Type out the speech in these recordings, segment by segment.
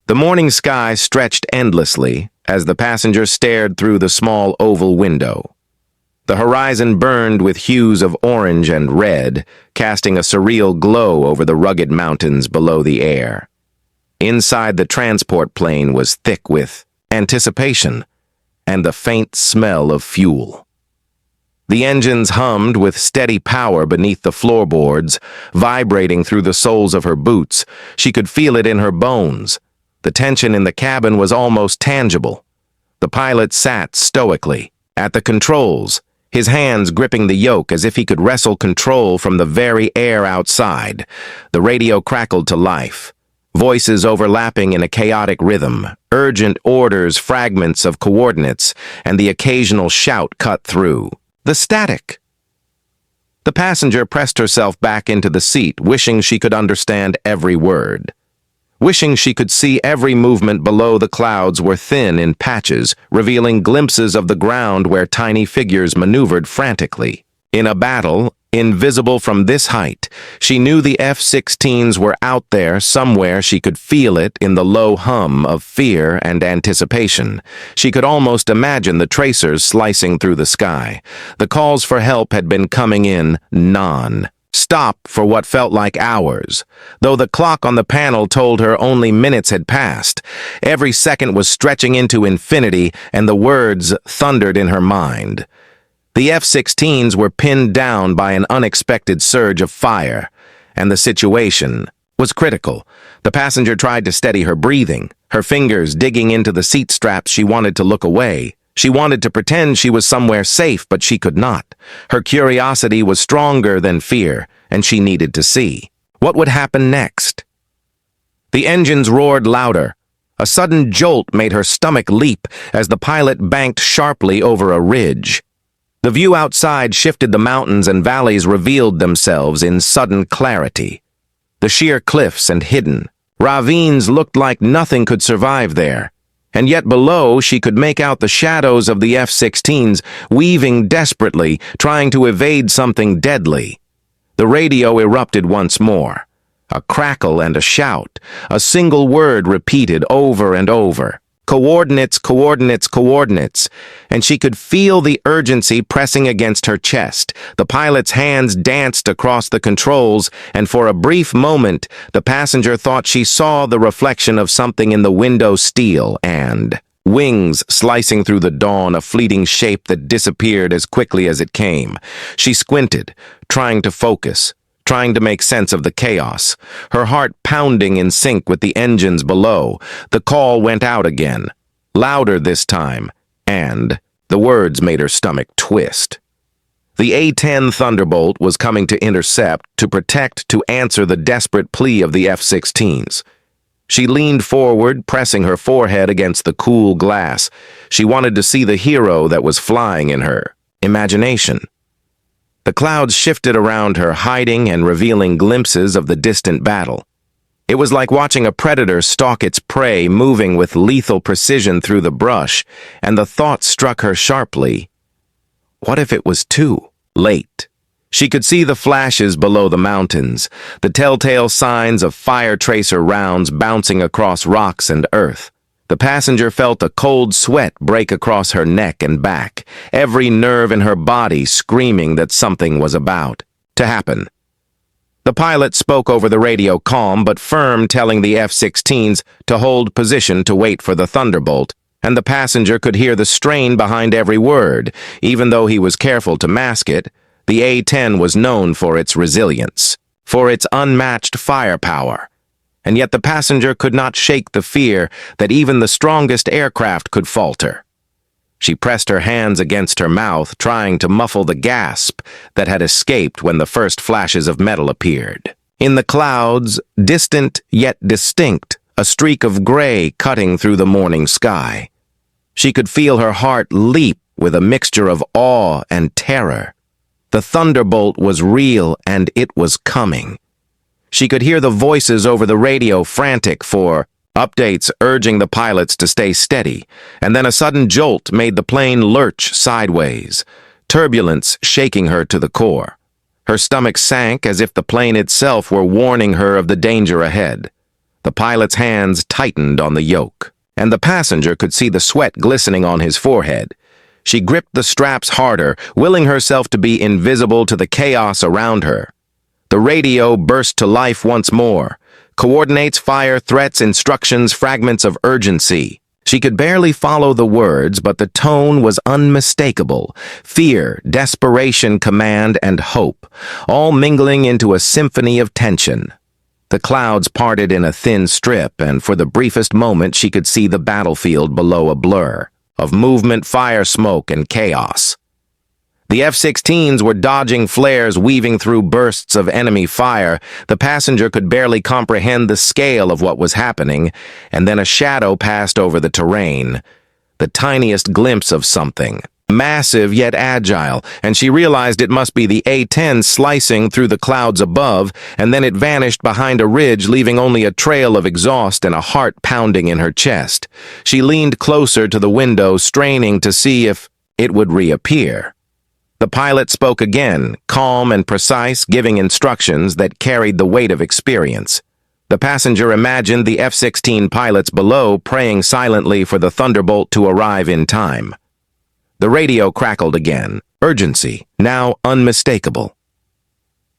The morning sky stretched endlessly as the passenger stared through the small oval window. The horizon burned with hues of orange and red, casting a surreal glow over the rugged mountains below the air. Inside the transport plane was thick with anticipation and the faint smell of fuel. The engines hummed with steady power beneath the floorboards, vibrating through the soles of her boots. She could feel it in her bones. The tension in the cabin was almost tangible. The pilot sat stoically at the controls, his hands gripping the yoke as if he could wrestle control from the very air outside. The radio crackled to life, voices overlapping in a chaotic rhythm, urgent orders, fragments of coordinates, and the occasional shout cut through. The static. The passenger pressed herself back into the seat, wishing she could understand every word. Wishing she could see every movement below. The clouds were thin in patches, revealing glimpses of the ground where tiny figures maneuvered frantically. In a battle, invisible from this height, she knew the F-16s were out there somewhere. She could feel it in the low hum of fear and anticipation. She could almost imagine the tracers slicing through the sky. The calls for help had been coming in non-stop for what felt like hours. Though the clock on the panel told her only minutes had passed, every second was stretching into infinity, and the words thundered in her mind. The F-16s were pinned down by an unexpected surge of fire, and the situation was critical. The passenger tried to steady her breathing, her fingers digging into the seat straps. She wanted to look away. She wanted to pretend she was somewhere safe, but she could not. Her curiosity was stronger than fear, and she needed to see. What would happen next? The engines roared louder. A sudden jolt made her stomach leap as the pilot banked sharply over a ridge. The view outside shifted. The mountains and valleys revealed themselves in sudden clarity. The sheer cliffs and hidden ravines looked like nothing could survive there. And yet below she could make out the shadows of the F-16s weaving desperately, trying to evade something deadly. The radio erupted once more. A crackle and a shout, a single word repeated over and over. Coordinates, coordinates, coordinates, and she could feel the urgency pressing against her chest. The pilot's hands danced across the controls, and for a brief moment, the passenger thought she saw the reflection of something in the window steel and wings slicing through the dawn, a fleeting shape that disappeared as quickly as it came. She squinted, trying to focus, trying to make sense of the chaos, her heart pounding in sync with the engines below. The call went out again, louder this time, and the words made her stomach twist. The A-10 Thunderbolt was coming to intercept, to protect, to answer the desperate plea of the F-16s. She leaned forward, pressing her forehead against the cool glass. She wanted to see the hero that was flying in her imagination. The clouds shifted around her, hiding and revealing glimpses of the distant battle. It was like watching a predator stalk its prey, moving with lethal precision through the brush, and the thought struck her sharply. What if it was too late? She could see the flashes below the mountains, the telltale signs of fire tracer rounds bouncing across rocks and earth. The passenger felt a cold sweat break across her neck and back, every nerve in her body screaming that something was about to happen. The pilot spoke over the radio, calm but firm, telling the F-16s to hold position to wait for the Thunderbolt, and the passenger could hear the strain behind every word. Even though he was careful to mask it, the A-10 was known for its resilience, for its unmatched firepower. And yet the passenger could not shake the fear that even the strongest aircraft could falter. She pressed her hands against her mouth, trying to muffle the gasp that had escaped when the first flashes of metal appeared. In the clouds, distant yet distinct, a streak of gray cutting through the morning sky. She could feel her heart leap with a mixture of awe and terror. The Thunderbolt was real, and it was coming. She could hear the voices over the radio, frantic for updates, urging the pilots to stay steady, and then a sudden jolt made the plane lurch sideways, turbulence shaking her to the core. Her stomach sank as if the plane itself were warning her of the danger ahead. The pilot's hands tightened on the yoke, and the passenger could see the sweat glistening on his forehead. She gripped the straps harder, willing herself to be invisible to the chaos around her. The radio burst to life once more. Coordinates, fire, threats, instructions, fragments of urgency. She could barely follow the words, but the tone was unmistakable. Fear, desperation, command, and hope, all mingling into a symphony of tension. The clouds parted in a thin strip, and for the briefest moment she could see the battlefield below, a blur of movement, fire, smoke, and chaos. The F-16s were dodging flares, weaving through bursts of enemy fire. The passenger could barely comprehend the scale of what was happening, and then a shadow passed over the terrain. The tiniest glimpse of something, massive yet agile, and she realized it must be the A-10 slicing through the clouds above, and then it vanished behind a ridge, leaving only a trail of exhaust and a heart pounding in her chest. She leaned closer to the window, straining to see if it would reappear. The pilot spoke again, calm and precise, giving instructions that carried the weight of experience. The passenger imagined the F-16 pilots below praying silently for the Thunderbolt to arrive in time. The radio crackled again, urgency, now unmistakable.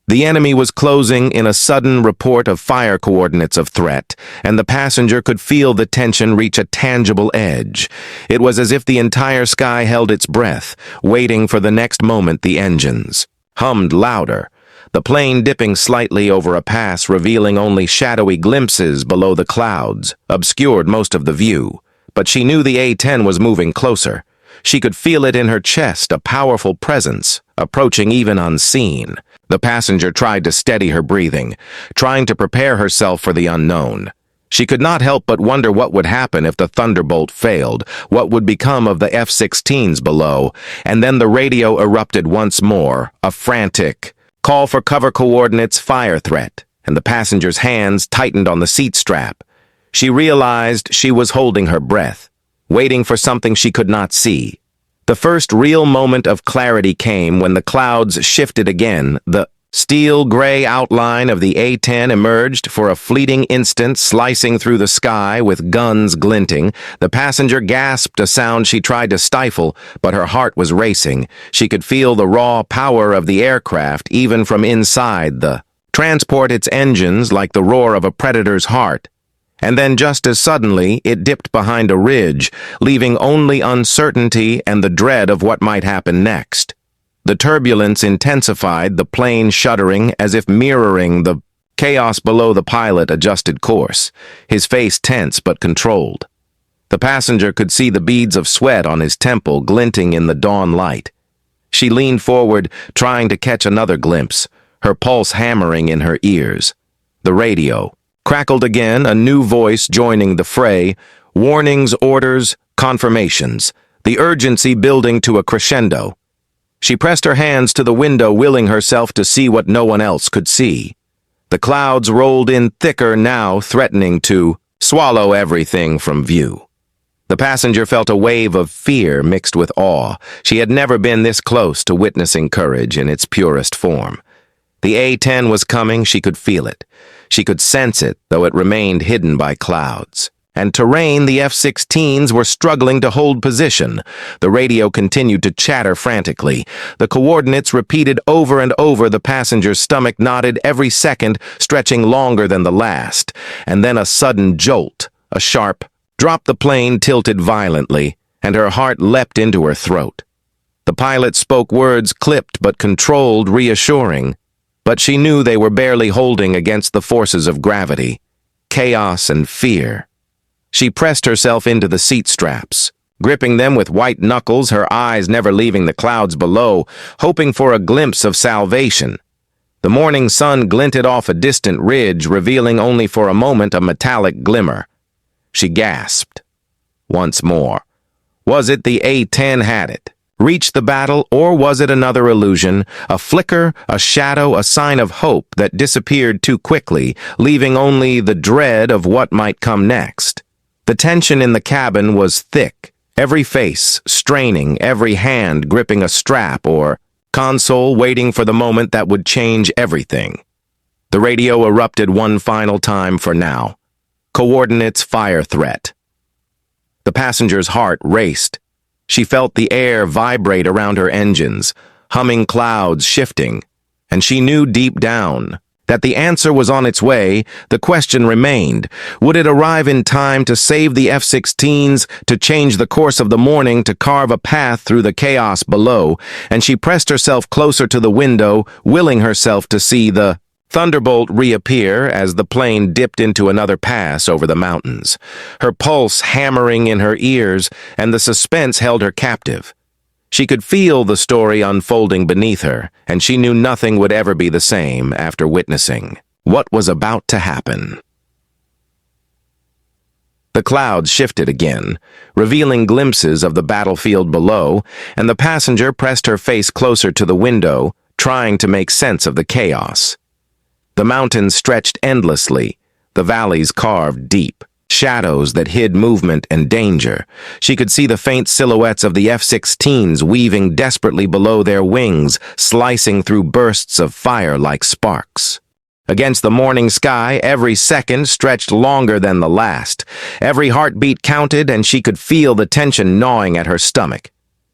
The enemy was closing in a sudden report of fire coordinates of threat, and the passenger could feel the tension reach a tangible edge. It was as if the entire sky held its breath, waiting for the next moment. The engines hummed louder, the plane dipping slightly over a pass, revealing only shadowy glimpses below the clouds, obscured most of the view. But she knew the A-10 was moving closer. She could feel it in her chest, a powerful presence, approaching even unseen. The passenger tried to steady her breathing, trying to prepare herself for the unknown. She could not help but wonder what would happen if the Thunderbolt failed, what would become of the F-16s below, and then the radio erupted once more, a frantic call for cover coordinates, fire threat, and the passenger's hands tightened on the seat strap. She realized she was holding her breath, waiting for something she could not see. The first real moment of clarity came when the clouds shifted again. The steel-gray outline of the A-10 emerged for a fleeting instant, slicing through the sky with guns glinting. The passenger gasped, a sound she tried to stifle, but her heart was racing. She could feel the raw power of the aircraft even from inside the transport, its engines like the roar of a predator's heart. And then just as suddenly, it dipped behind a ridge, leaving only uncertainty and the dread of what might happen next. The turbulence intensified, the plane shuddering as if mirroring the chaos below. The pilot adjusted course, his face tense but controlled. The passenger could see the beads of sweat on his temple glinting in the dawn light. She leaned forward, trying to catch another glimpse, her pulse hammering in her ears. The radio crackled again, a new voice joining the fray. Warnings, orders, confirmations, the urgency building to a crescendo. She pressed her hands to the window, willing herself to see what no one else could see. The clouds rolled in thicker now, threatening to swallow everything from view. The passenger felt a wave of fear mixed with awe. She had never been this close to witnessing courage in its purest form. The A-10 was coming, she could feel it. She could sense it, though it remained hidden by clouds. And terrain, the F-16s were struggling to hold position. The radio continued to chatter frantically. The coordinates repeated over and over. The passenger's stomach knotted, every second stretching longer than the last. And then a sudden jolt, a sharp drop. The plane tilted violently, and her heart leapt into her throat. The pilot spoke words clipped but controlled, reassuring. But she knew they were barely holding against the forces of gravity, chaos and fear. She pressed herself into the seat straps, gripping them with white knuckles, her eyes never leaving the clouds below, hoping for a glimpse of salvation. The morning sun glinted off a distant ridge, revealing only for a moment a metallic glimmer. She gasped. Once more. Was it the A-10 had it? Reached the battle, or was it another illusion, a flicker, a shadow, a sign of hope that disappeared too quickly, leaving only the dread of what might come next? The tension in the cabin was thick, every face straining, every hand gripping a strap or console, waiting for the moment that would change everything. The radio erupted one final time for now. Coordinates fire threat. The passenger's heart raced. She felt the air vibrate around her engines, humming clouds shifting, and she knew deep down that the answer was on its way. The question remained, would it arrive in time to save the F-16s, to change the course of the morning, to carve a path through the chaos below? And she pressed herself closer to the window, willing herself to see the Thunderbolt reappear as the plane dipped into another pass over the mountains, her pulse hammering in her ears, and the suspense held her captive. She could feel the story unfolding beneath her, and she knew nothing would ever be the same after witnessing what was about to happen. The clouds shifted again, revealing glimpses of the battlefield below, and the passenger pressed her face closer to the window, trying to make sense of the chaos. The mountains stretched endlessly, the valleys carved deep, shadows that hid movement and danger. She could see the faint silhouettes of the F-16s weaving desperately below their wings, slicing through bursts of fire like sparks. Against the morning sky, every second stretched longer than the last. Every heartbeat counted, and she could feel the tension gnawing at her stomach.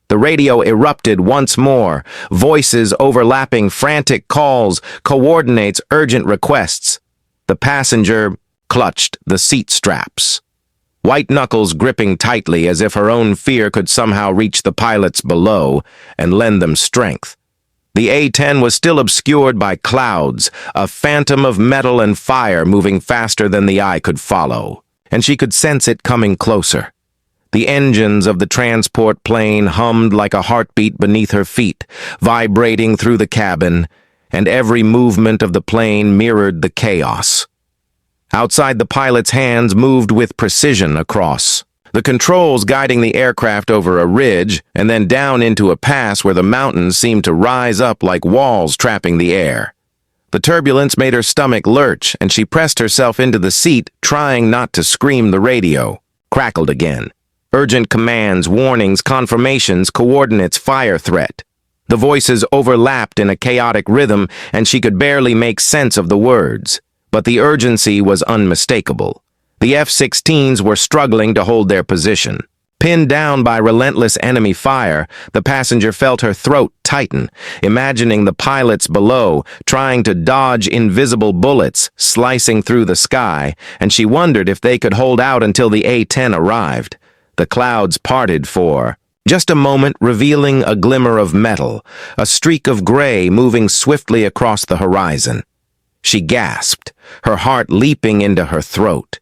The radio erupted once more, voices overlapping, frantic calls, coordinates, urgent requests. The passenger clutched the seat straps, white knuckles gripping tightly as if her own fear could somehow reach the pilots below and lend them strength. The A-10 was still obscured by clouds, a phantom of metal and fire moving faster than the eye could follow, and she could sense it coming closer. The engines of the transport plane hummed like a heartbeat beneath her feet, vibrating through the cabin, and every movement of the plane mirrored the chaos. Outside, the pilot's hands moved with precision across the controls, guiding the aircraft over a ridge and then down into a pass where the mountains seemed to rise up like walls trapping the air. The turbulence made her stomach lurch, and she pressed herself into the seat, trying not to scream. The radio crackled again. Urgent commands, warnings, confirmations, coordinates, fire threat. The voices overlapped in a chaotic rhythm, and she could barely make sense of the words. But the urgency was unmistakable. The F-16s were struggling to hold their position. Pinned down by relentless enemy fire, the passenger felt her throat tighten, imagining the pilots below, trying to dodge invisible bullets slicing through the sky, and she wondered if they could hold out until the A-10 arrived. The clouds parted for just a moment, revealing a glimmer of metal, a streak of gray moving swiftly across the horizon. She gasped, her heart leaping into her throat.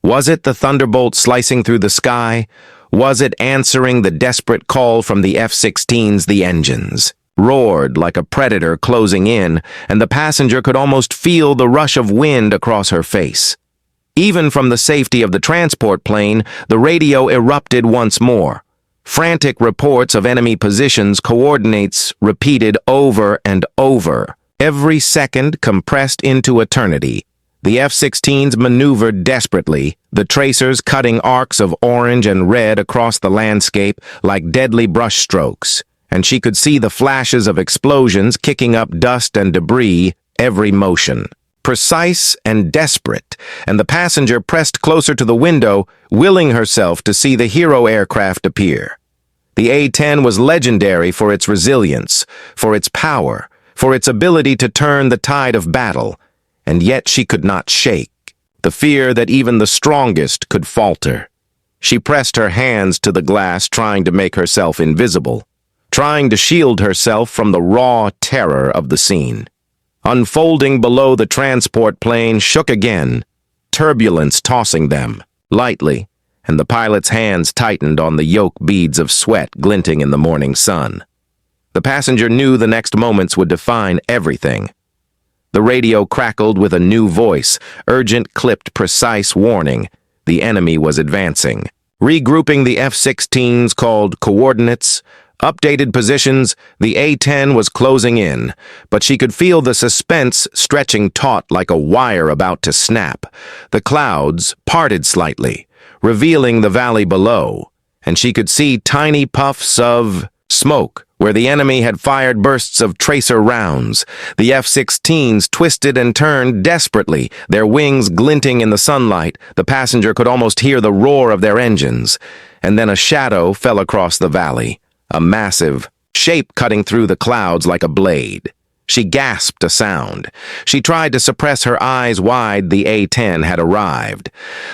Was it the Thunderbolt slicing through the sky? Was it answering the desperate call from the F-16s? The engines roared like a predator closing in, and the passenger could almost feel the rush of wind across her face. Even from the safety of the transport plane, the radio erupted once more. Frantic reports of enemy positions, coordinates repeated over and over. Every second compressed into eternity. The F-16s maneuvered desperately, the tracers cutting arcs of orange and red across the landscape like deadly brushstrokes, and she could see the flashes of explosions kicking up dust and debris, every motion precise and desperate, and the passenger pressed closer to the window, willing herself to see the hero aircraft appear. The A-10 was legendary for its resilience, for its power, for its ability to turn the tide of battle, and yet she could not shake the fear that even the strongest could falter. She pressed her hands to the glass, trying to make herself invisible, trying to shield herself from the raw terror of the scene. Unfolding below, the transport plane shook again, turbulence tossing them lightly, and the pilot's hands tightened on the yoke, beads of sweat glinting in the morning sun. The passenger knew the next moments would define everything. The radio crackled with a new voice, urgent, clipped, precise warning. The enemy was advancing. Regrouping, the F-16s called coordinates, updated positions. The A-10 was closing in, but she could feel the suspense stretching taut like a wire about to snap. The clouds parted slightly, revealing the valley below, and she could see tiny puffs of smoke Where the enemy had fired bursts of tracer rounds, the F-16s twisted and turned desperately, their wings glinting in the sunlight. The passenger could almost hear the roar of their engines. And then a shadow fell across the valley, a massive shape cutting through the clouds like a blade. She gasped a sound. She tried to suppress her eyes wide. The A-10 had arrived.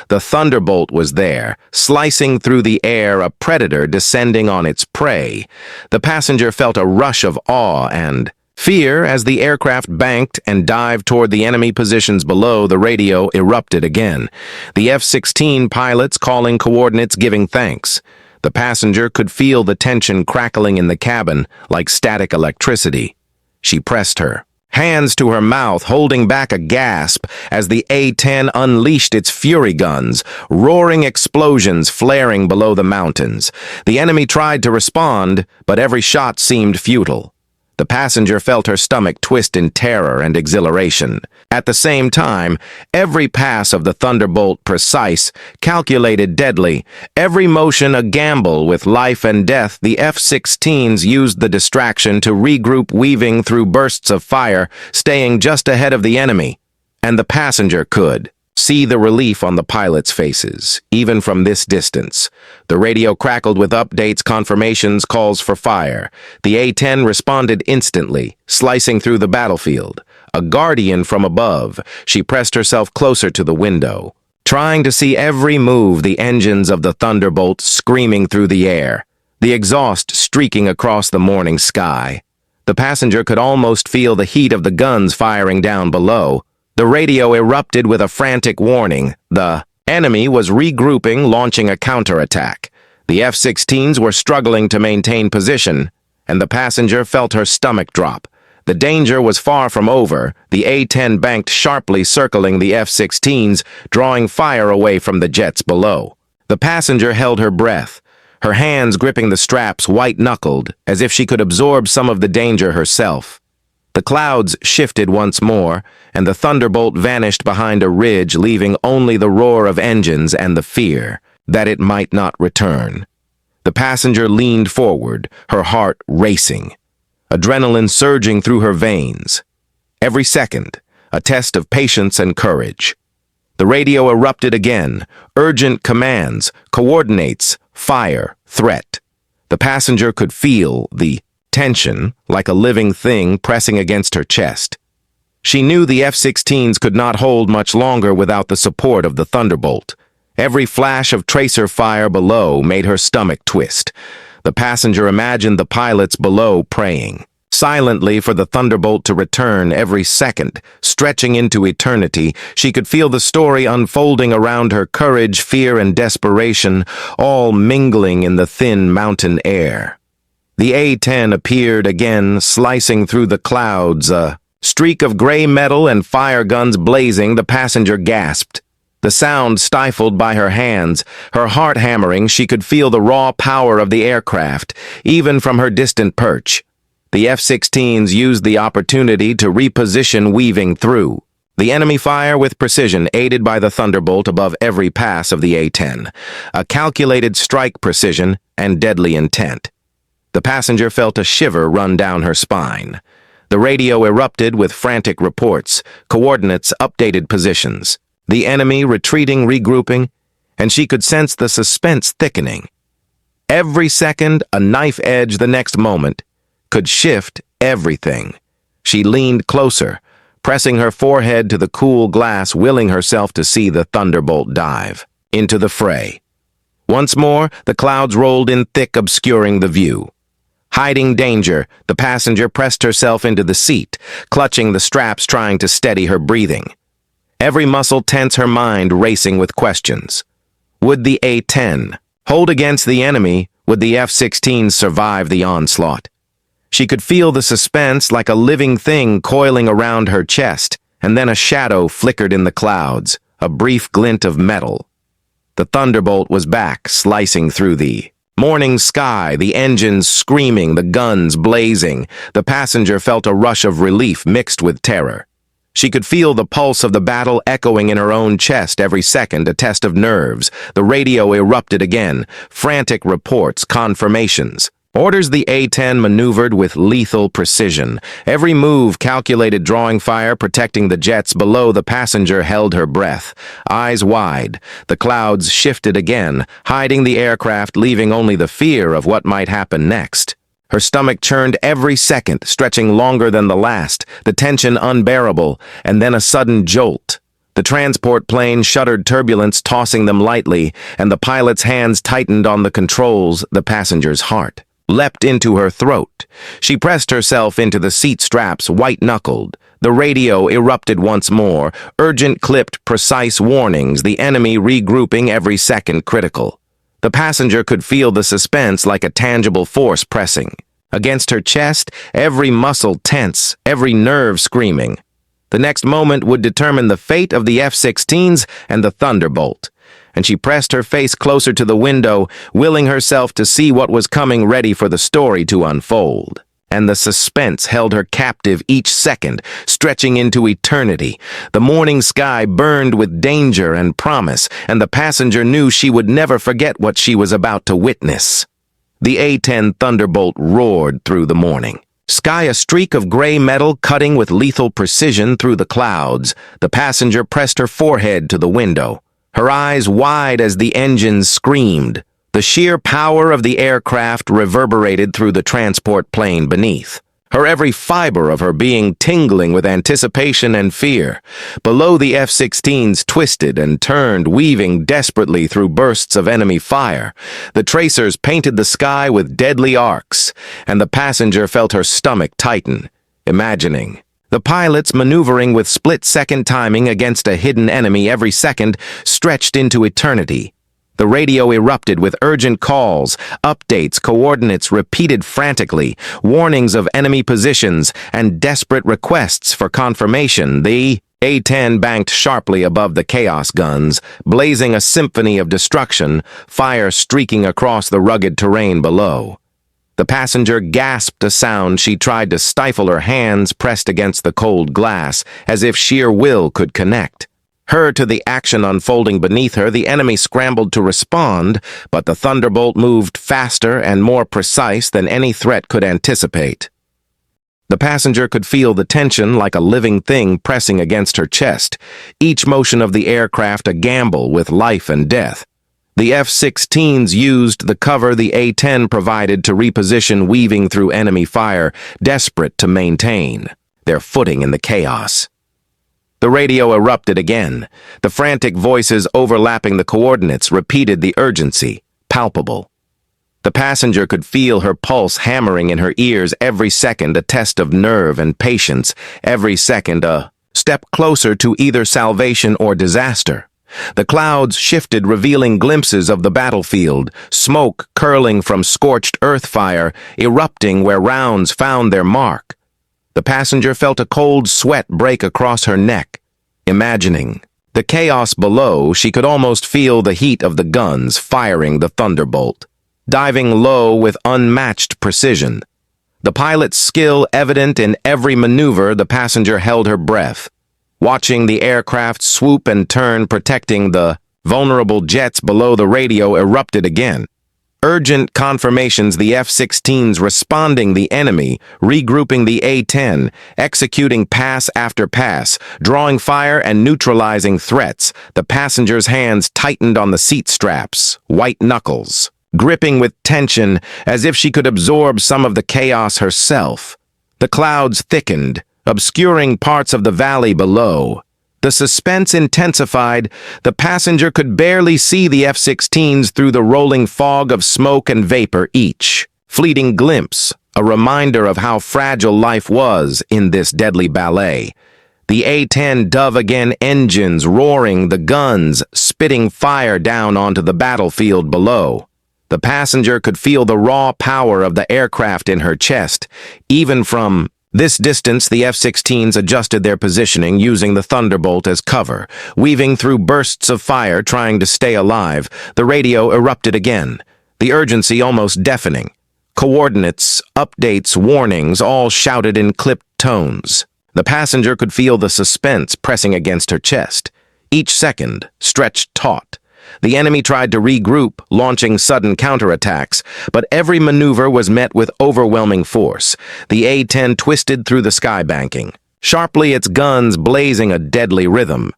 The Thunderbolt was there, slicing through the air, a predator descending on its prey. The passenger felt a rush of awe and fear as the aircraft banked and dived toward the enemy positions below. The radio erupted again. The F-16 pilots calling coordinates, giving thanks. The passenger could feel the tension crackling in the cabin like static electricity. She pressed her hands to her mouth, holding back a gasp as the A-10 unleashed its fury guns, roaring explosions flaring below the mountains. The enemy tried to respond, but every shot seemed futile. The passenger felt her stomach twist in terror and exhilaration. At the same time, every pass of the Thunderbolt precise, calculated, deadly, every motion a gamble with life and death. The F-16s used the distraction to regroup, weaving through bursts of fire, staying just ahead of the enemy. And the passenger could see the relief on the pilots' faces, even from this distance. The radio crackled with updates, confirmations, calls for fire. The A-10 responded instantly, slicing through the battlefield. A guardian from above, she pressed herself closer to the window, trying to see every move, the engines of the Thunderbolt screaming through the air, the exhaust streaking across the morning sky. The passenger could almost feel the heat of the guns firing down below. The radio erupted with a frantic warning. The enemy was regrouping, launching a counterattack. The F-16s were struggling to maintain position, and the passenger felt her stomach drop. The danger was far from over. The A-10 banked sharply, circling the F-16s, drawing fire away from the jets below. The passenger held her breath, her hands gripping the straps, white-knuckled, as if she could absorb some of the danger herself. The clouds shifted once more, and the Thunderbolt vanished behind a ridge, leaving only the roar of engines and the fear that it might not return. The passenger leaned forward, her heart racing, adrenaline surging through her veins. Every second, a test of patience and courage. The radio erupted again, urgent commands, coordinates, fire, threat. The passenger could feel the tension, like a living thing pressing against her chest. She knew the F-16s could not hold much longer without the support of the Thunderbolt. Every flash of tracer fire below made her stomach twist. The passenger imagined the pilots below praying silently for the Thunderbolt to return, every second stretching into eternity. She could feel the story unfolding around her, courage, fear, and desperation, all mingling in the thin mountain air. The A-10 appeared again, slicing through the clouds, a streak of gray metal and fire guns blazing. The passenger gasped, the sound stifled by her hands, her heart hammering. She could feel the raw power of the aircraft, even from her distant perch. The F-16s used the opportunity to reposition, weaving through the enemy fire with precision, aided by the Thunderbolt above every pass of the A-10, a calculated strike precision and deadly intent. The passenger felt a shiver run down her spine. The radio erupted with frantic reports, coordinates, updated positions. The enemy retreating, regrouping, and she could sense the suspense thickening. Every second, a knife edge. The next moment could shift everything. She leaned closer, pressing her forehead to the cool glass, willing herself to see the Thunderbolt dive into the fray. Once more, the clouds rolled in thick, obscuring the view. Hiding danger, the passenger pressed herself into the seat, clutching the straps, trying to steady her breathing. Every muscle tense, her mind racing with questions. Would the A-10 hold against the enemy? Would the F-16s survive the onslaught? She could feel the suspense like a living thing coiling around her chest, and then a shadow flickered in the clouds, a brief glint of metal. The Thunderbolt was back, slicing through the morning sky, the engines screaming, the guns blazing. The passenger felt a rush of relief mixed with terror. She could feel the pulse of the battle echoing in her own chest, every second a test of nerves. The radio erupted again, frantic reports, confirmations. Orders the A-10 maneuvered with lethal precision. Every move calculated, drawing fire, protecting the jets below. The passenger held her breath, eyes wide. The clouds shifted again, hiding the aircraft, leaving only the fear of what might happen next. Her stomach churned every second, stretching longer than the last, the tension unbearable, and then a sudden jolt. The transport plane shuddered, turbulence tossing them lightly, and the pilot's hands tightened on the controls. The passenger's heart leapt into her throat. She pressed herself into the seat straps, white-knuckled. The radio erupted once more, urgent, clipped, precise warnings, the enemy regrouping, every second critical. The passenger could feel the suspense like a tangible force pressing. Against her chest, every muscle tense, every nerve screaming. The next moment would determine the fate of the F-16s and the Thunderbolt, and she pressed her face closer to the window, willing herself to see what was coming, ready for the story to unfold. And the suspense held her captive each second, stretching into eternity. The morning sky burned with danger and promise, and the passenger knew she would never forget what she was about to witness. The A-10 Thunderbolt roared through the morning. Sky a streak of gray metal cutting with lethal precision through the clouds. The passenger pressed her forehead to the window, her eyes wide as the engines screamed. The sheer power of the aircraft reverberated through the transport plane beneath, her every fiber of her being tingling with anticipation and fear. Below, the F-16s twisted and turned, weaving desperately through bursts of enemy fire. The tracers painted the sky with deadly arcs, and the passenger felt her stomach tighten, imagining the pilots maneuvering with split-second timing against a hidden enemy. Every second stretched into eternity. The radio erupted with urgent calls, updates, coordinates repeated frantically, warnings of enemy positions, and desperate requests for confirmation. The A-10 banked sharply above the chaos guns, blazing a symphony of destruction, fire streaking across the rugged terrain below. The passenger gasped a sound. She tried to stifle, her hands pressed against the cold glass, as if sheer will could connect her to the action unfolding beneath her. The enemy scrambled to respond, but the Thunderbolt moved faster and more precise than any threat could anticipate. The passenger could feel the tension like a living thing pressing against her chest, each motion of the aircraft a gamble with life and death. The F-16s used the cover the A-10 provided to reposition, weaving through enemy fire, desperate to maintain their footing in the chaos. The radio erupted again. The frantic voices overlapping the coordinates repeated the urgency, palpable. The passenger could feel her pulse hammering in her ears, every second a test of nerve and patience, every second a step closer to either salvation or disaster. The clouds shifted, revealing glimpses of the battlefield, smoke curling from scorched earth, fire erupting where rounds found their mark. The passenger felt a cold sweat break across her neck. Imagining the chaos below, she could almost feel the heat of the guns firing the Thunderbolt, diving low with unmatched precision. The pilot's skill evident in every maneuver. The passenger held her breath, watching the aircraft swoop and turn, protecting the vulnerable jets below. The radio erupted again. Urgent confirmations, the F-16s responding, the enemy regrouping, the A-10 executing pass after pass, drawing fire and neutralizing threats. The passenger's hands tightened on the seat straps, white knuckles gripping with tension, as if she could absorb some of the chaos herself. The clouds thickened, obscuring parts of the valley below. The suspense intensified. The passenger could barely see the F-16s through the rolling fog of smoke and vapor, each fleeting glimpse a reminder of how fragile life was in this deadly ballet. The A-10 dove again, engines roaring, the guns spitting fire down onto the battlefield below. The passenger could feel the raw power of the aircraft in her chest. Even from this distance, the F-16s adjusted their positioning, using the Thunderbolt as cover, weaving through bursts of fire, trying to stay alive. The radio erupted again, the urgency almost deafening. Coordinates, updates, warnings, all shouted in clipped tones. The passenger could feel the suspense pressing against her chest. Each second stretched taut. The enemy tried to regroup, launching sudden counterattacks, but every maneuver was met with overwhelming force. The A-10 twisted through the sky banking, sharply its guns blazing a deadly rhythm.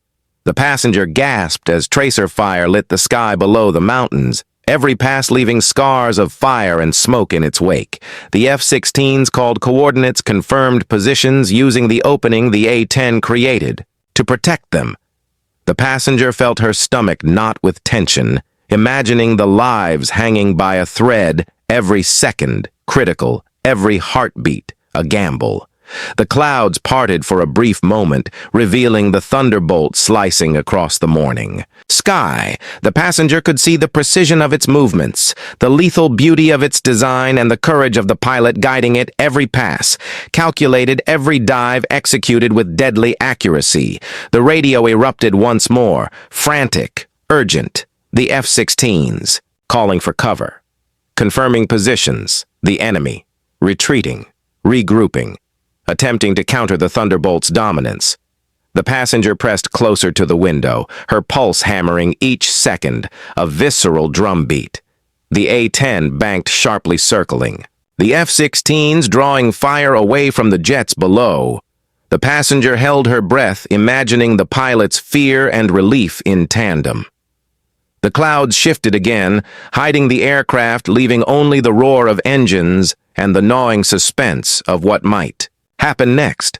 The passenger gasped as tracer fire lit the sky below the mountains, every pass leaving scars of fire and smoke in its wake. The F-16s called coordinates, confirmed positions using the opening the A-10 created to protect them. The passenger felt her stomach knot with tension, imagining the lives hanging by a thread, every second critical, every heartbeat a gamble. The clouds parted for a brief moment, revealing the Thunderbolt slicing across the morning sky. The passenger could see the precision of its movements, the lethal beauty of its design, and the courage of the pilot guiding it every pass, calculated every dive executed with deadly accuracy. The radio erupted once more, frantic, urgent. The F-16s, calling for cover. Confirming positions, the enemy, retreating, regrouping, attempting to counter the Thunderbolt's dominance. The passenger pressed closer to the window, her pulse hammering each second, a visceral drumbeat. The A-10 banked sharply circling, the F-16s drawing fire away from the jets below. The passenger held her breath, imagining the pilot's fear and relief in tandem. The clouds shifted again, hiding the aircraft, leaving only the roar of engines and the gnawing suspense of what might happen next.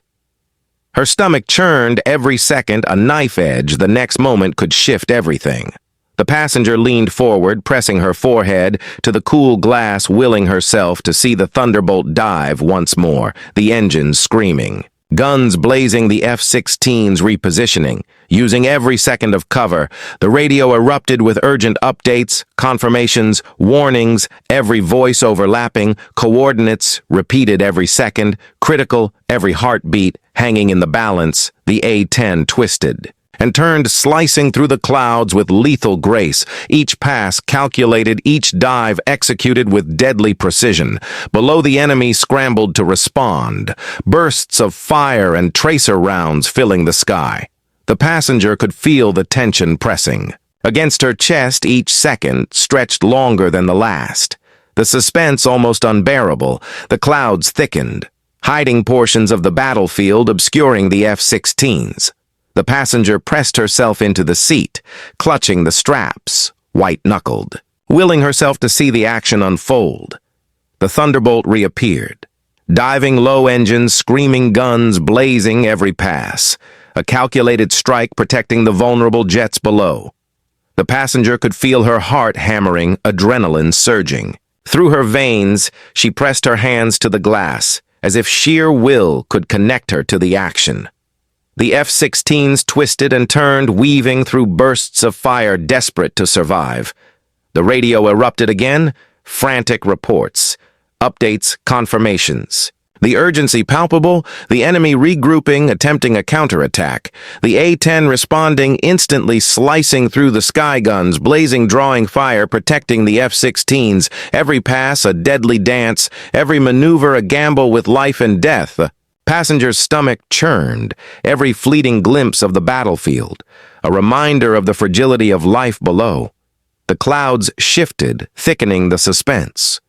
Her stomach churned every second, a knife edge the next moment could shift everything. The passenger leaned forward, pressing her forehead to the cool glass, willing herself to see the Thunderbolt dive once more, the engines screaming. Guns blazing, the F-16s repositioning. Using every second of cover, the radio erupted with urgent updates, confirmations, warnings, every voice overlapping, coordinates repeated every second, critical, every heartbeat hanging in the balance. The A-10 twisted and turned, slicing through the clouds with lethal grace, each pass calculated, each dive executed with deadly precision. Below, the enemy scrambled to respond, bursts of fire and tracer rounds filling the sky. The passenger could feel the tension pressing. Against her chest, each second stretched longer than the last. The suspense almost unbearable. The clouds thickened, hiding portions of the battlefield, obscuring the F-16s. The passenger pressed herself into the seat, clutching the straps, white-knuckled, willing herself to see the action unfold. The Thunderbolt reappeared, diving low engines, screaming guns, blazing every pass, a calculated strike protecting the vulnerable jets below. The passenger could feel her heart hammering, adrenaline surging. Through her veins, she pressed her hands to the glass, as if sheer will could connect her to the action. The F-16s twisted and turned, weaving through bursts of fire, desperate to survive. The radio erupted again, frantic reports, updates, confirmations. The urgency palpable, the enemy regrouping, attempting a counterattack. The A-10 responding instantly, slicing through the sky guns, blazing, drawing fire, protecting the F-16s. Every pass a deadly dance, every maneuver a gamble with life and death. The passenger's stomach churned, every fleeting glimpse of the battlefield, a reminder of the fragility of life below. The clouds shifted, thickening the suspense.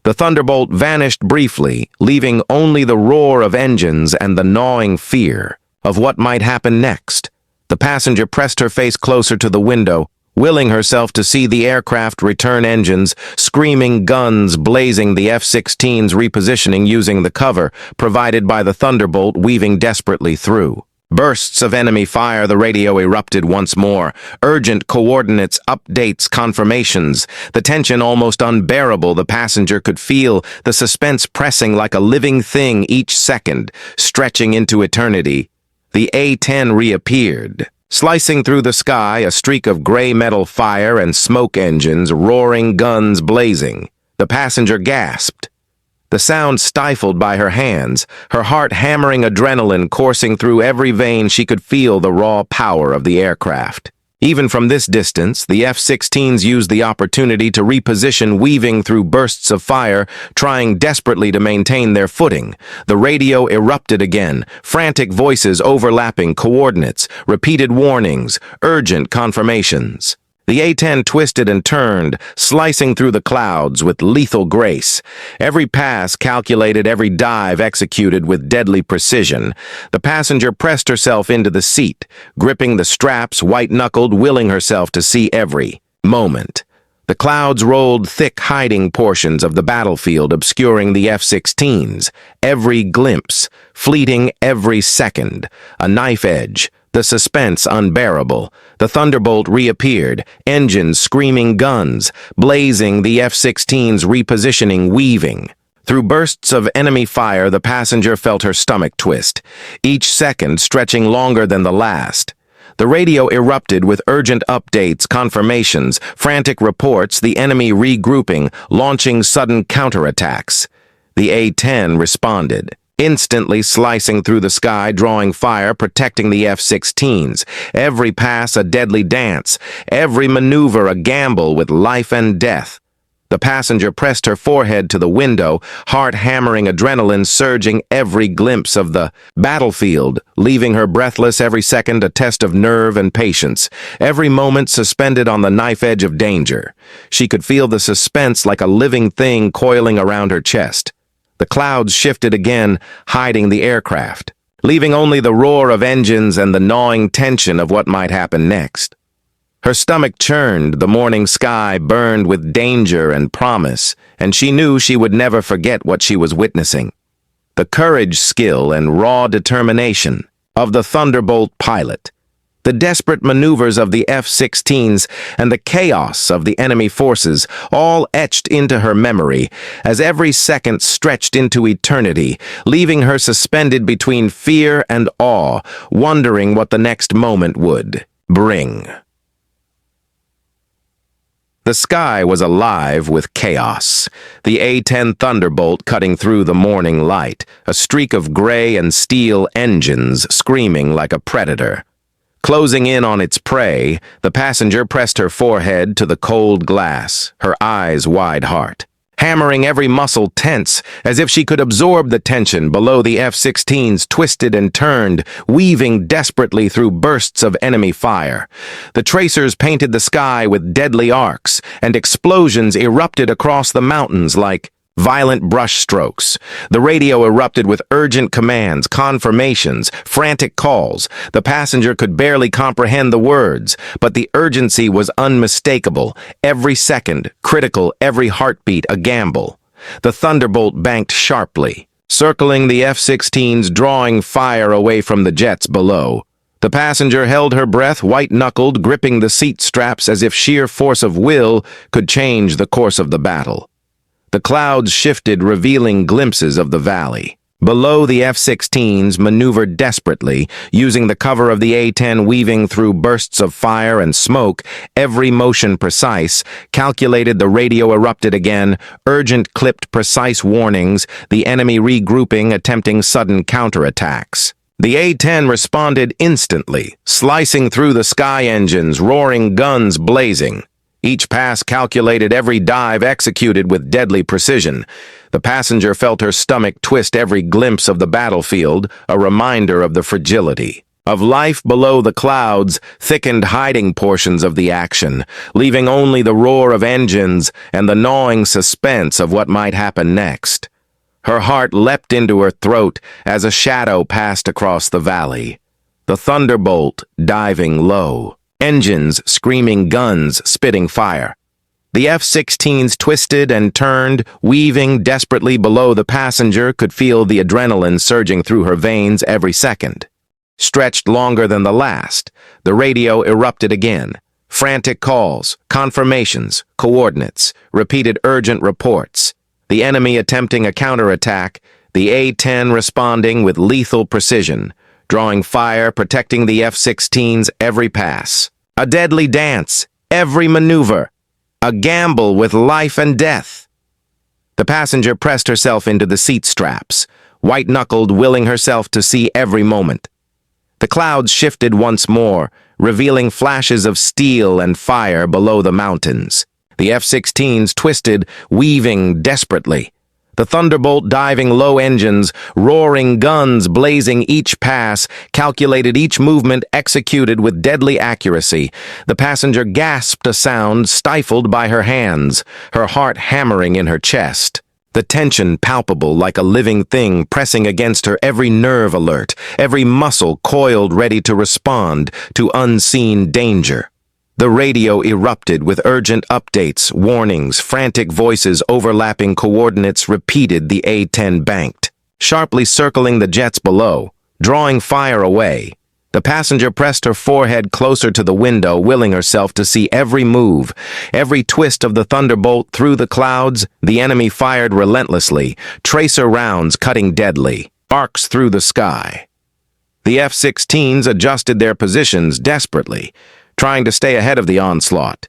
The Thunderbolt vanished briefly, leaving only the roar of engines and the gnawing fear of what might happen next. The passenger pressed her face closer to the window, willing herself to see the aircraft return, engines screaming, guns blazing, the F-16s repositioning using the cover provided by the Thunderbolt, weaving desperately through. Bursts of enemy fire, the radio erupted once more. Urgent coordinates, updates, confirmations. The tension almost unbearable, the passenger could feel the suspense pressing like a living thing each second, stretching into eternity. The A-10 reappeared, slicing through the sky, a streak of gray metal fire and smoke engines, roaring guns blazing. The passenger gasped, the sound stifled by her hands, her heart hammering, adrenaline coursing through every vein. She could feel the raw power of the aircraft. Even from this distance, the F-16s used the opportunity to reposition, weaving through bursts of fire, trying desperately to maintain their footing. The radio erupted again, frantic voices overlapping, coordinates, repeated warnings, urgent confirmations. The A-10 twisted and turned, slicing through the clouds with lethal grace. Every pass calculated, every dive executed with deadly precision. The passenger pressed herself into the seat, gripping the straps, white-knuckled, willing herself to see every moment. The clouds rolled thick, hiding portions of the battlefield, obscuring the F-16s. Every glimpse, fleeting every second, a knife edge. The suspense unbearable. The Thunderbolt reappeared, engines screaming, guns blazing, the F-16s repositioning, weaving. Through bursts of enemy fire, the passenger felt her stomach twist, each second stretching longer than the last. The radio erupted with urgent updates, confirmations, frantic reports, the enemy regrouping, launching sudden counterattacks. The A-10 responded, instantly slicing through the sky, drawing fire, protecting the F-16s. Every pass a deadly dance, every maneuver a gamble with life and death. The passenger pressed her forehead to the window, heart hammering, adrenaline surging, every glimpse of the battlefield, leaving her breathless, every second a test of nerve and patience, every moment suspended on the knife edge of danger. She could feel the suspense like a living thing coiling around her chest. The clouds shifted again, hiding the aircraft, leaving only the roar of engines and the gnawing tension of what might happen next. Her stomach churned, the morning sky burned with danger and promise, and she knew she would never forget what she was witnessing. The courage, skill, and raw determination of the Thunderbolt pilot, the desperate maneuvers of the F-16s, and the chaos of the enemy forces, all etched into her memory as every second stretched into eternity, leaving her suspended between fear and awe, wondering what the next moment would bring. The sky was alive with chaos. The A-10 Thunderbolt cutting through the morning light, a streak of gray and steel engines screaming like a predator. Closing in on its prey, the passenger pressed her forehead to the cold glass, her eyes wide heart, hammering every muscle tense, as if she could absorb the tension below. The F-16s twisted and turned, weaving desperately through bursts of enemy fire. The tracers painted the sky with deadly arcs, and explosions erupted across the mountains like violent brushstrokes. The radio erupted with urgent commands, confirmations, frantic calls. The passenger could barely comprehend the words, but the urgency was unmistakable. Every second, critical, every heartbeat a gamble. The Thunderbolt banked sharply, circling the F-16s, drawing fire away from the jets below. The passenger held her breath, white-knuckled, gripping the seat straps as if sheer force of will could change the course of the battle. The clouds shifted, revealing glimpses of the valley. Below, the F-16s maneuvered desperately, using the cover of the A-10, weaving through bursts of fire and smoke, every motion precise, calculated. The radio erupted again, urgent, clipped, precise warnings, the enemy regrouping, attempting sudden counterattacks. The A-10 responded instantly, slicing through the sky engines, roaring guns blazing. Each pass calculated, every dive executed with deadly precision. The passenger felt her stomach twist, every glimpse of the battlefield, a reminder of the fragility of life below. The clouds thickened, hiding portions of the action, leaving only the roar of engines and the gnawing suspense of what might happen next. Her heart leapt into her throat as a shadow passed across the valley. The Thunderbolt diving low. Engines screaming, guns spitting fire. The F-16s twisted and turned, weaving desperately below. The passenger could feel the adrenaline surging through her veins every second. Stretched longer than the last, the radio erupted again. Frantic calls, confirmations, coordinates, repeated urgent reports. The enemy attempting a counterattack, the A-10 responding with lethal precision, drawing fire, protecting the F-16s every pass. A deadly dance, every maneuver, a gamble with life and death. The passenger pressed herself into the seat straps, white-knuckled, willing herself to see every moment. The clouds shifted once more, revealing flashes of steel and fire below the mountains. The F-16s twisted, weaving desperately. The Thunderbolt diving low engines, roaring guns blazing each pass, calculated each movement executed with deadly accuracy. The passenger gasped a sound stifled by her hands, her heart hammering in her chest. The tension palpable like a living thing pressing against her, every nerve alert, every muscle coiled ready to respond to unseen danger. The radio erupted with urgent updates, warnings, frantic voices overlapping coordinates repeated the A-10 banked, sharply circling the jets below, drawing fire away. The passenger pressed her forehead closer to the window, willing herself to see every move, every twist of the Thunderbolt through the clouds. The enemy fired relentlessly, tracer rounds cutting deadly, arcs through the sky. The F-16s adjusted their positions desperately, trying to stay ahead of the onslaught.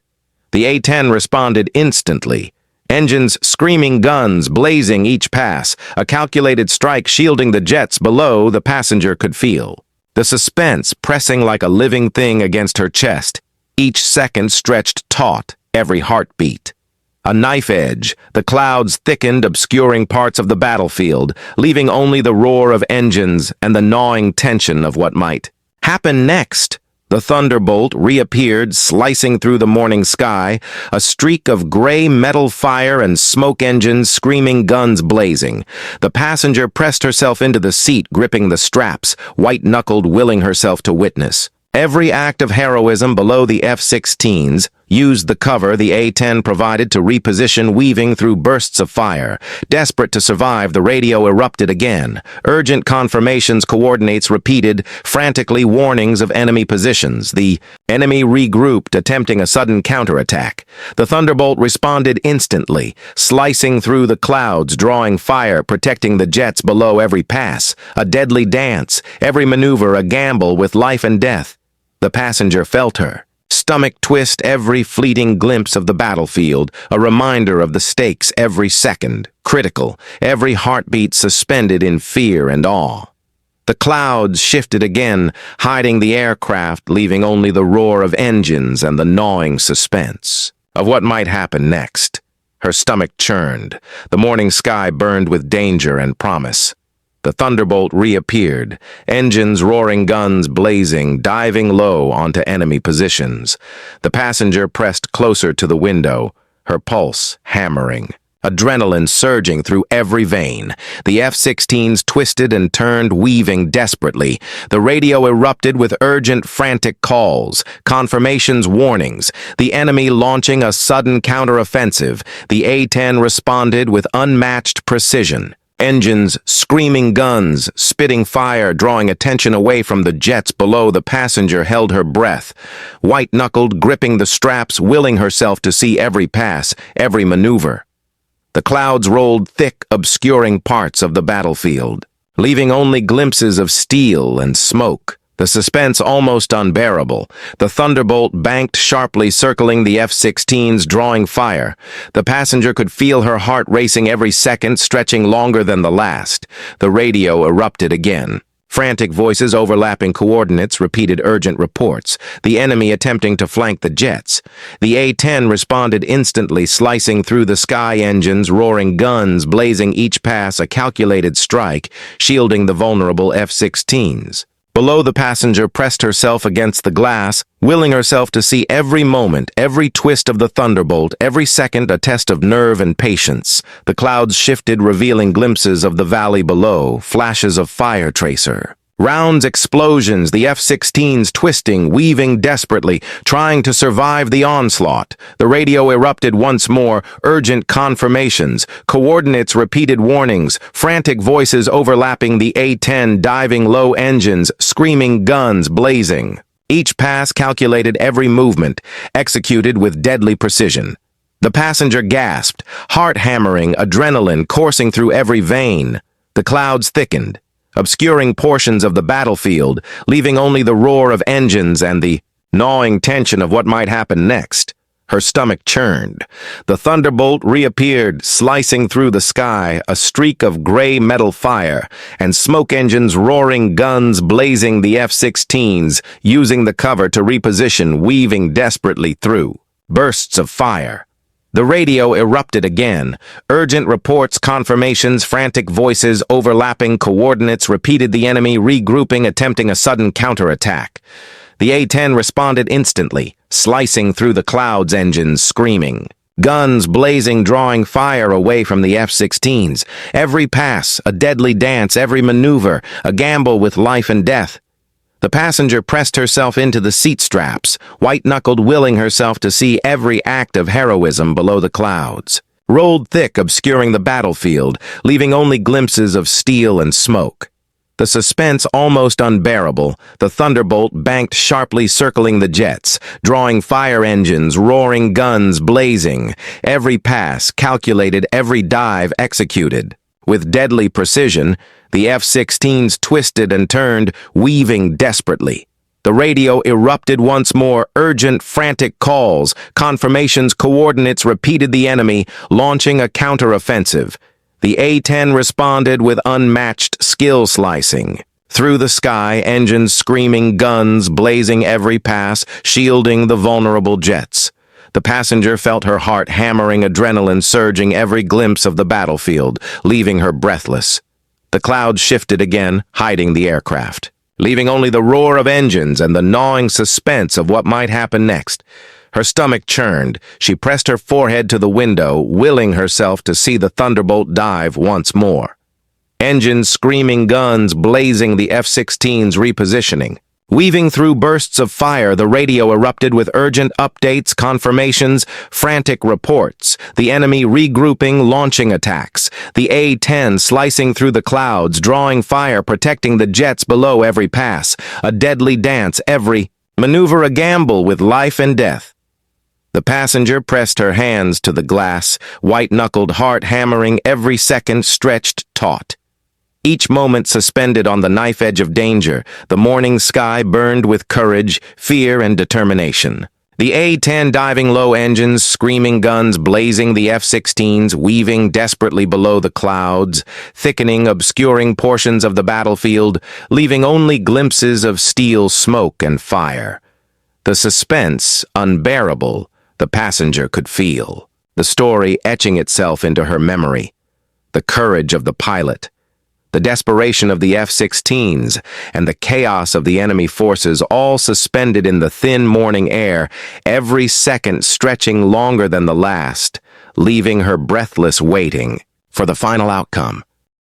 The A-10 responded instantly, engines screaming, guns blazing each pass, a calculated strike shielding the jets below the passenger could feel. The suspense pressing like a living thing against her chest, each second stretched taut, every heartbeat. A knife edge, the clouds thickened, obscuring parts of the battlefield, leaving only the roar of engines and the gnawing tension of what might happen next. The Thunderbolt reappeared, slicing through the morning sky, a streak of gray metal fire and smoke engines, screaming guns blazing. The passenger pressed herself into the seat, gripping the straps, white-knuckled, willing herself to witness. Every act of heroism below the F-16s used the cover the A-10 provided to reposition, weaving through bursts of fire. Desperate to survive, the radio erupted again. Urgent confirmations, coordinates repeated, frantically warnings of enemy positions. The enemy regrouped, attempting a sudden counterattack. The Thunderbolt responded instantly, slicing through the clouds, drawing fire, protecting the jets below every pass. A deadly dance, every maneuver a gamble with life and death. The passenger felt her stomach twist, every fleeting glimpse of the battlefield, a reminder of the stakes every second, critical, every heartbeat suspended in fear and awe. The clouds shifted again, hiding the aircraft, leaving only the roar of engines and the gnawing suspense of what might happen next. Her stomach churned. The morning sky burned with danger and promise. The Thunderbolt reappeared, engines roaring, guns blazing, diving low onto enemy positions. The passenger pressed closer to the window, her pulse hammering, adrenaline surging through every vein. The F-16s twisted and turned, weaving desperately. The radio erupted with urgent, frantic calls, confirmations, warnings. The enemy launching a sudden counteroffensive. The A-10 responded with unmatched precision. Engines, screaming guns, spitting fire, drawing attention away from the jets below. The passenger held her breath, white-knuckled, gripping the straps, willing herself to see every pass, every maneuver. The clouds rolled thick, obscuring parts of the battlefield, leaving only glimpses of steel and smoke. The suspense almost unbearable. The Thunderbolt banked sharply, circling the F-16s, drawing fire. The passenger could feel her heart racing every second, stretching longer than the last. The radio erupted again. Frantic voices overlapping coordinates repeated urgent reports, the enemy attempting to flank the jets. The A-10 responded instantly, slicing through the sky, engines roaring, guns blazing each pass, a calculated strike, shielding the vulnerable F-16s. Below, the passenger pressed herself against the glass, willing herself to see every moment, every twist of the Thunderbolt, every second a test of nerve and patience. The clouds shifted, revealing glimpses of the valley below, flashes of fire tracer. Rounds, explosions, the F-16s twisting, weaving desperately, trying to survive the onslaught. The radio erupted once more, urgent confirmations, coordinates repeated warnings, frantic voices overlapping the A-10, diving low engines, screaming guns blazing. Each pass calculated every movement, executed with deadly precision. The passenger gasped, heart hammering, adrenaline coursing through every vein. The clouds thickened, obscuring portions of the battlefield, leaving only the roar of engines and the gnawing tension of what might happen next. Her stomach churned. The Thunderbolt reappeared, slicing through the sky, a streak of gray metal fire, and smoke engines roaring, guns blazing. The F-16s using the cover to reposition, weaving desperately through bursts of fire. The radio erupted again. Urgent reports, confirmations, frantic voices, overlapping coordinates repeated the enemy regrouping, attempting a sudden counterattack. The A-10 responded instantly, slicing through the clouds, engines screaming. Guns blazing, drawing fire away from the F-16s. Every pass, a deadly dance, every maneuver, a gamble with life and death. The passenger pressed herself into the seat straps, white-knuckled, willing herself to see every act of heroism below the clouds. Rolled thick, obscuring the battlefield, leaving only glimpses of steel and smoke. The suspense almost unbearable, the Thunderbolt banked sharply, circling the jets, drawing fire engines, roaring guns blazing, every pass calculated, every dive executed. With deadly precision, the F-16s twisted and turned, weaving desperately. The radio erupted once more, urgent, frantic calls, confirmations, coordinates repeated the enemy, launching a counteroffensive. The A-10 responded with unmatched skill slicing. Through the sky, engines screaming, guns blazing every pass, shielding the vulnerable jets. The passenger felt her heart hammering, adrenaline surging every glimpse of the battlefield, leaving her breathless. The clouds shifted again, hiding the aircraft, leaving only the roar of engines and the gnawing suspense of what might happen next. Her stomach churned. She pressed her forehead to the window, willing herself to see the Thunderbolt dive once more. Engines screaming, guns blazing, the F-16s repositioning. Weaving through bursts of fire, the radio erupted with urgent updates, confirmations, frantic reports. The enemy regrouping, launching attacks. The A-10 slicing through the clouds, drawing fire, protecting the jets below every pass. A deadly dance, every maneuver a gamble with life and death. The passenger pressed her hands to the glass, white-knuckled, heart hammering, every second stretched taut. Each moment suspended on the knife edge of danger, the morning sky burned with courage, fear, and determination. The A-10 diving low, engines, screaming guns blazing, the F-16s weaving desperately below the clouds, thickening, obscuring portions of the battlefield, leaving only glimpses of steel smoke and fire. The suspense, unbearable, the passenger could feel. The story etching itself into her memory. The courage of the pilot. The desperation of the F-16s, and the chaos of the enemy forces, all suspended in the thin morning air, every second stretching longer than the last, leaving her breathless, waiting for the final outcome.